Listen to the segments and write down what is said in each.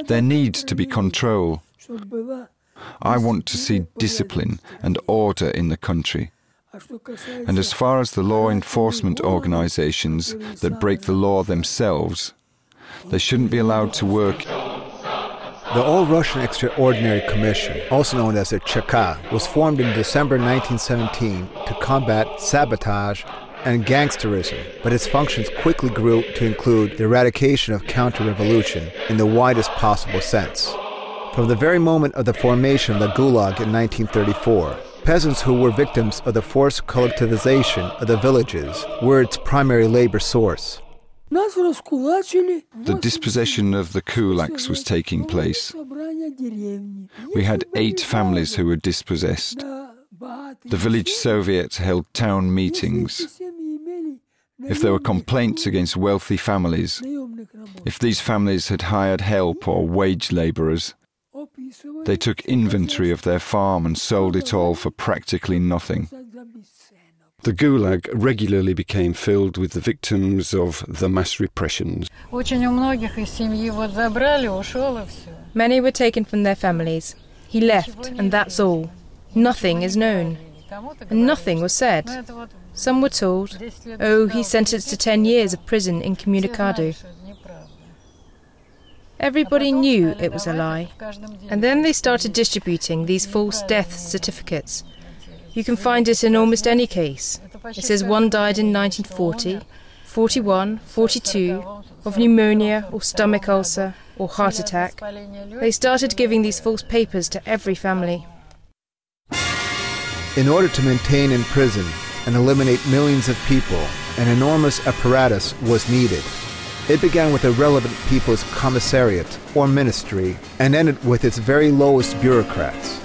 There needs to be control. I want to see discipline and order in the country. And as far as the law enforcement organizations that break the law themselves, they shouldn't be allowed to work. The All-Russian Extraordinary Commission, also known as the ЧК, was formed in December 1917 to combat sabotage and gangsterism, but its functions quickly grew to include the eradication of counter-revolution in the widest possible sense. From the very moment of the formation of the GULAG in 1934, peasants who were victims of the forced collectivization of the villages were its primary labor source. The dispossession of the kulaks was taking place. We had 8 families who were dispossessed. The village Soviet held town meetings. If there were complaints against wealthy families, if these families had hired help or wage laborers, they took inventory of their farm and sold it all for practically nothing. The Gulag regularly became filled with the victims of the mass repressions. Many were taken from their families. He left, and that's all. Nothing is known. And nothing was said. Some were told, oh, he's sentenced to 10 years of prison incommunicado. Everybody knew it was a lie. And then they started distributing these false death certificates. You can find it in almost any case. It says one died in 1940, 41, 42, of pneumonia or stomach ulcer or heart attack. They started giving these false papers to every family. In order to maintain in prison and eliminate millions of people, an enormous apparatus was needed. It began with the relevant people's commissariat or ministry and ended with its very lowest bureaucrats,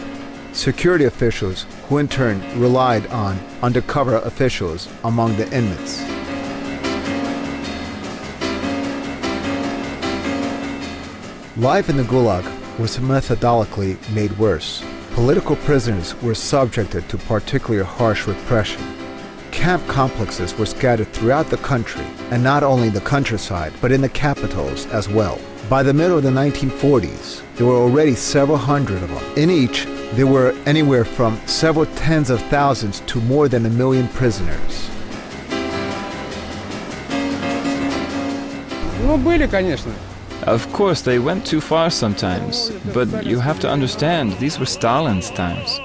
security officials who in turn relied on undercover officials among the inmates. Life in the Gulag was methodically made worse. Political prisoners were subjected to particularly harsh repression. Camp complexes were scattered throughout the country, and not only the countryside, but in the capitals as well. By the middle of the 1940s, there were already several hundred of them. In each, there were anywhere from several tens of thousands to more than 1 million prisoners. Of course, they went too far sometimes, but you have to understand, these were Stalin's times.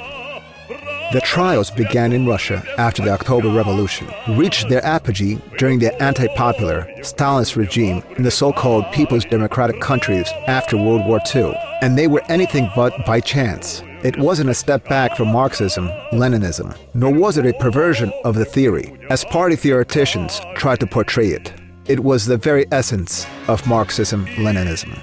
The trials began in Russia after the October Revolution, reached their apogee during the anti-popular Stalinist regime in the so-called People's Democratic countries after World War II, and they were anything but by chance. It wasn't a step back from Marxism, Leninism, nor was it a perversion of the theory, as party theoreticians tried to portray it. It was the very essence of Marxism, Leninism.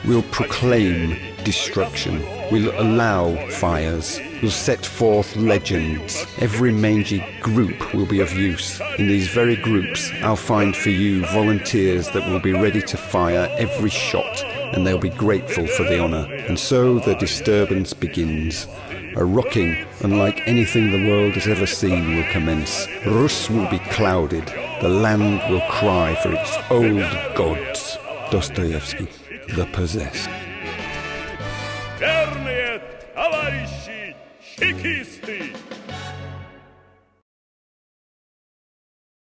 We'll proclaim destruction. We'll allow fires. We'll set forth legends. Every mangy group will be of use. In these very groups, I'll find for you volunteers that will be ready to fire every shot, and they'll be grateful for the honor. And so the disturbance begins. A rocking unlike anything the world has ever seen will commence. Rus will be clouded. The land will cry for its old gods. Dostoevsky, The Possessed. Верные товарищи чекисты!